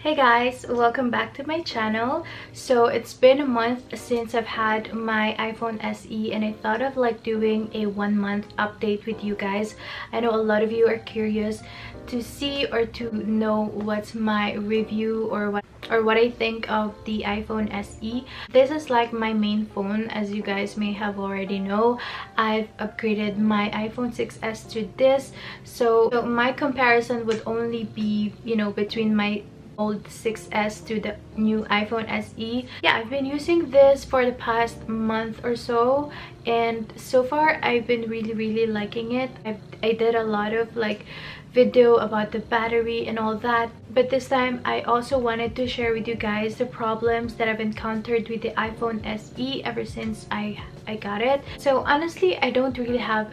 Hey guys, welcome back to my channel. So it's been a month since I've had my iPhone SE and I thought of like doing a 1 month update with you guys. I know a lot of you are curious to see or to know what's my review or what I think of the iPhone SE. This is like my main phone, as you guys may have already know. I've upgraded my iPhone 6s to this, so my comparison would only be, you know, between my old 6s to the new iPhone SE. Yeah, I've been using this for the past month or so, and so far I've been really liking it. I did a lot of like video about the battery and all that, but this time I also wanted to share with you guys the problems that I've encountered with the iPhone SE ever since I got it. So honestly, I don't really have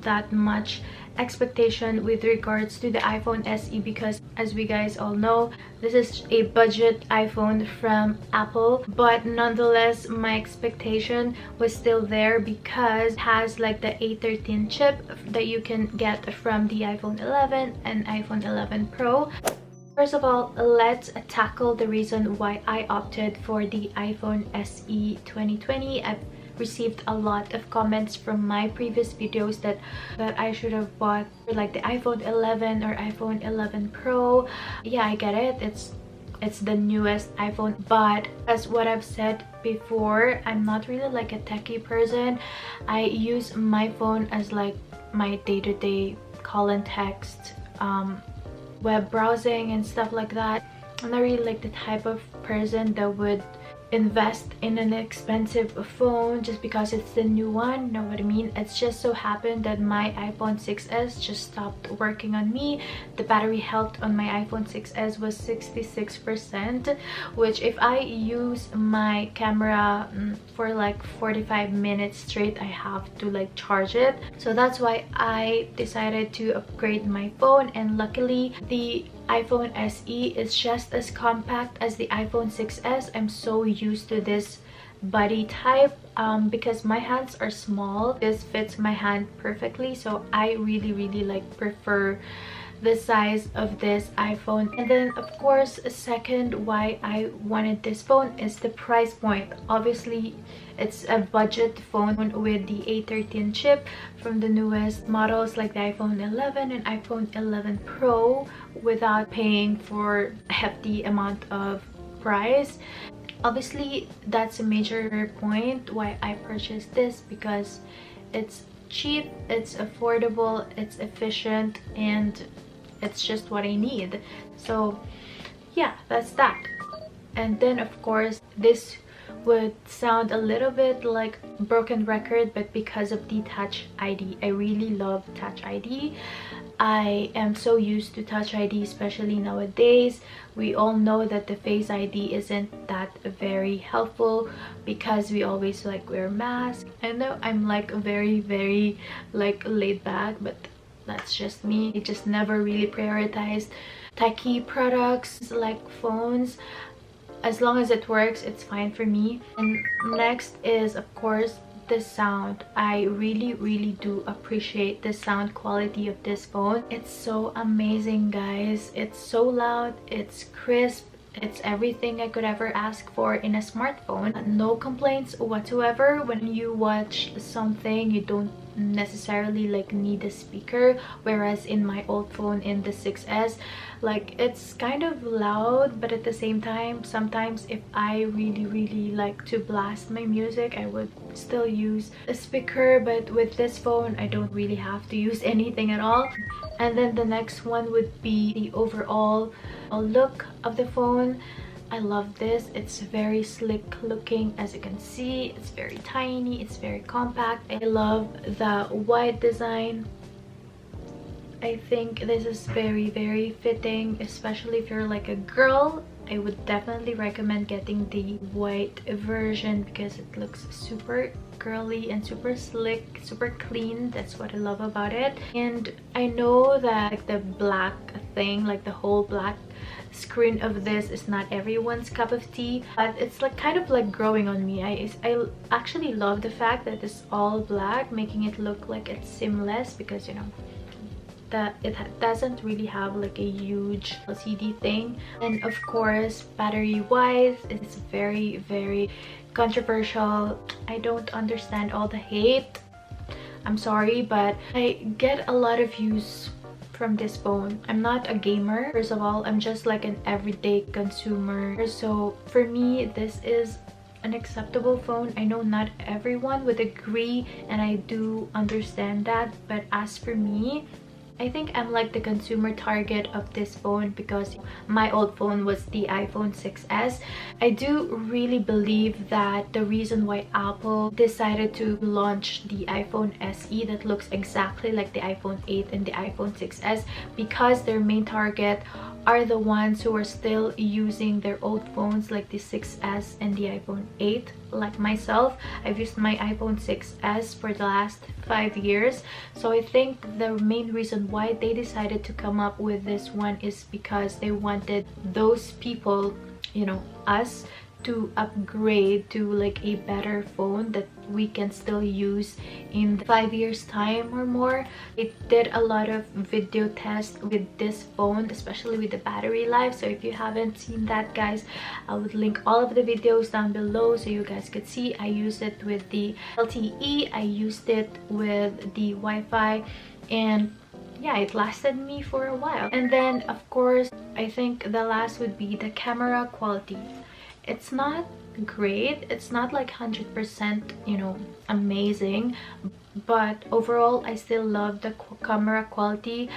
that much expectation with regards to the iPhone SE because, as we guys all know, this is a budget iPhone from Apple, but nonetheless my expectation was still there because it has like the A13 chip that you can get from the iPhone 11 and iPhone 11 Pro. First of all, let's tackle the reason why I opted for the iPhone SE 2020. I've received a lot of comments from my previous videos that I should have bought like the iPhone 11 or iPhone 11 Pro. Yeah, I get it. It's the newest iPhone, but as what I've said before, I'm not really like a techie person. I use my phone as like my day-to-day call and text, web browsing and stuff like that. I'm not really like the type of person that would invest in an expensive phone just because it's the new one. Know what I mean? It's just so happened that my iPhone 6s just stopped working on me. The battery health on my iPhone 6s was 66%, which if I use my camera for like 45 minutes straight, I have to like charge it. So that's why I decided to upgrade my phone, and luckily the iPhone SE is just as compact as the iPhone 6s. I'm so used to this body type because my hands are small. This fits my hand perfectly, so I really like prefer the size of this iPhone. And then of course, second why I wanted this phone is the price point. Obviously it's a budget phone with the A13 chip from the newest models like the iPhone 11 and iPhone 11 Pro without paying for a hefty amount of price. Obviously that's a major point why I purchased this, because it's cheap, it's affordable, it's efficient, and it's just what I need. So yeah, that's that. And then of course, this would sound a little bit like broken record, but because of the Touch ID, I really love Touch ID. I am so used to Touch ID, especially nowadays. We all know that the Face ID isn't that very helpful because we always like wear masks. I know I'm like very like laid back, but that's just me. I just never really prioritized techie products like phones. As long as it works, it's fine for me. And next is of course the sound. I really do appreciate the sound quality of this phone. It's so amazing, guys. It's so loud, it's crisp, it's everything I could ever ask for in a smartphone. No complaints whatsoever. When you watch something, you don't necessarily like need a speaker, whereas in my old phone, in the 6s, like it's kind of loud, but at the same time, sometimes if I really like to blast my music, I would still use a speaker. But with this phone, I don't really have to use anything at all. And then the next one would be the overall look of the phone. I love this. It's very slick looking. As you can see, it's very tiny, it's very compact. I love the wide design. I think this is very fitting, especially if you're like a girl. I would definitely recommend getting the white version because it looks super girly and super slick, super clean. That's what I love about it. And I know that like the black thing, like the whole black screen of this is not everyone's cup of tea, but it's like kind of like growing on me. I actually love the fact that it's all black, making it look like it's seamless, because you know, that it doesn't really have like a huge LCD thing. And of course, battery wise, it's very controversial. I don't understand all the hate. I'm sorry, but I get a lot of views from this phone. I'm not a gamer. First of all, I'm just like an everyday consumer. So for me, this is an acceptable phone. I know not everyone would agree, and I do understand that, but as for me, I think I'm like the consumer target of this phone because my old phone was the iPhone 6s. I do really believe that the reason why Apple decided to launch the iPhone SE that looks exactly like the iPhone 8 and the iPhone 6s, because their main target are the ones who are still using their old phones like the 6s and the iPhone 8. Like myself, I've used my iPhone 6s for the last 5 years. So I think the main reason why they decided to come up with this one is because they wanted those people, you know, us, to upgrade to like a better phone that we can still use in 5 years time or more. It did a lot of video tests with this phone, especially with the battery life. So if you haven't seen that, guys, I would link all of the videos down below so you guys could see. I used it with the LTE, I used it with the Wi-Fi, and yeah, it lasted me for a while. And then of course, I think the last would be the camera quality. It's not great, it's not like 100%, you know, amazing, but overall I still love the camera quality.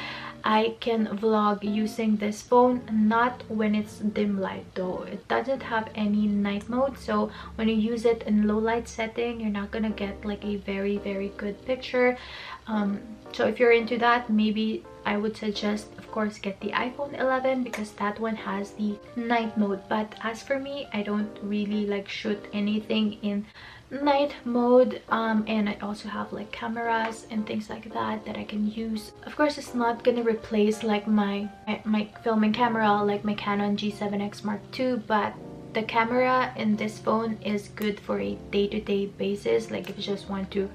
I can vlog using this phone, not when it's dim light though. It doesn't have any night mode, so when you use it in low light setting, you're not gonna get like a very good picture. So if you're into that, maybe I would suggest, of course, get the iPhone 11 because that one has the night mode. But as for me, I don't really like shoot anything in night mode, and I also have like cameras and things like that that I can use. Of course, it's not gonna replace like my filming camera, like my Canon G7X Mark II, but the camera in this phone is good for a day-to-day basis. Like if you just want to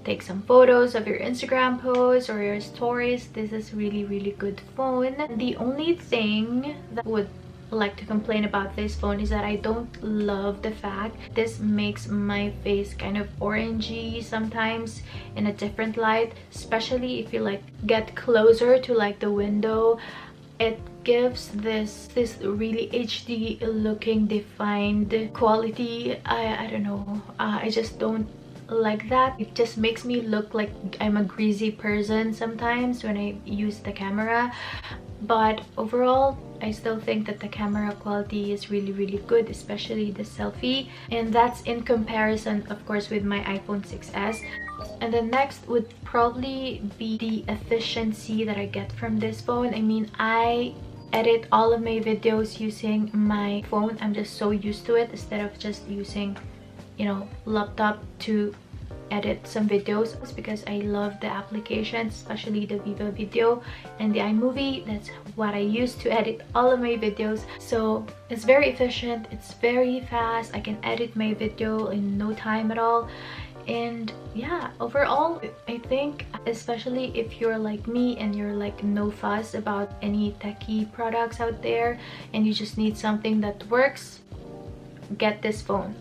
take some photos of your Instagram posts or your stories, this is really good phone. The only thing that I would like to complain about this phone is that I don't love the fact this makes my face kind of orangey sometimes in a different light, especially if you like get closer to like the window. It gives this really HD looking defined quality. I don't know, I just don't like that. It just makes me look like I'm a greasy person sometimes when I use the camera. But overall, I still think that the camera quality is really good, especially the selfie, and that's in comparison of course with my iPhone 6s. And then next would probably be the efficiency that I get from this phone. I mean, I edit all of my videos using my phone. I'm just so used to it, instead of just using, you know, laptop to edit some videos, because I love the applications, especially the Viva Video and the iMovie. That's what I use to edit all of my videos. So it's very efficient, it's very fast. I can edit my video in no time at all. And yeah, overall, I think especially if you're like me and you're like no fuss about any techie products out there and you just need something that works, get this phone.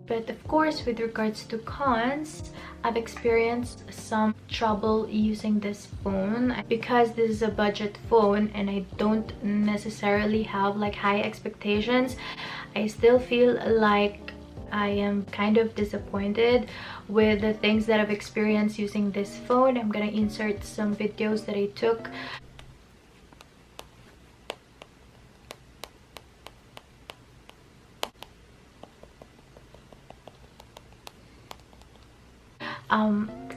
But of course, with regards to cons, I've experienced some trouble using this phone because this is a budget phone and I don't necessarily have like high expectations. I still feel like I am kind of disappointed with the things that I've experienced using this phone. I'm gonna insert some videos that I took.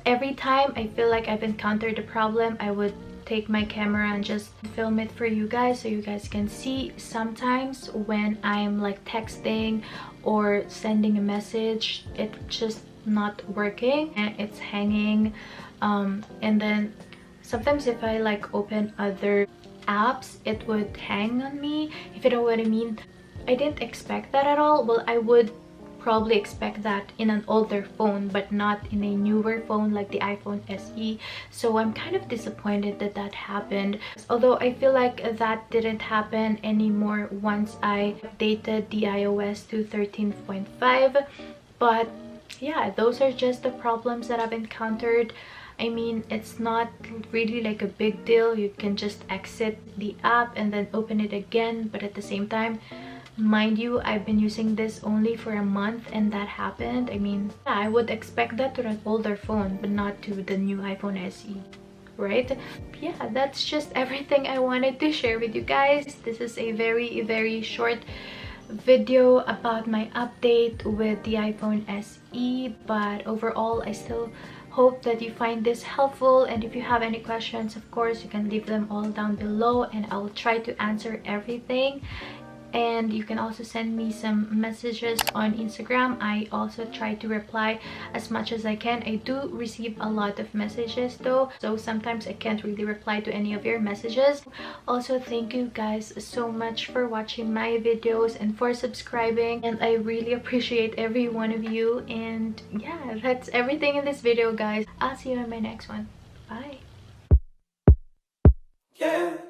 Every time I feel like I've encountered a problem, I would take my camera and just film it for you guys so you guys can see. Sometimes when I'm like texting or sending a message, it's just not working and it's hanging, and then sometimes if I like open other apps, it would hang on me, if you know what I mean. I didn't expect that at all. Well, I would probably expect that in an older phone but not in a newer phone like the iPhone SE. So I'm kind of disappointed that that happened, although I feel like that didn't happen anymore once I updated the iOS to 13.5. But yeah, those are just the problems that I've encountered. I mean, it's not really like a big deal. You can just exit the app and then open it again, but at the same time, mind you, I've been using this only for a month and that happened. I mean, yeah, I would expect that to an older phone but not to the new iPhone SE, right? Yeah, that's just everything I wanted to share with you guys. This is a very short video about my update with the iPhone SE, but overall I still hope that you find this helpful, and if you have any questions, of course you can leave them all down below and I'll try to answer everything. And you can also send me some messages on Instagram. I also try to reply as much as I can. I do receive a lot of messages though, so sometimes I can't really reply to any of your messages. Also, thank you guys so much for watching my videos and for subscribing, and I really appreciate every one of you. And yeah, that's everything in this video, guys. I'll see you in my next one. Bye. Yeah.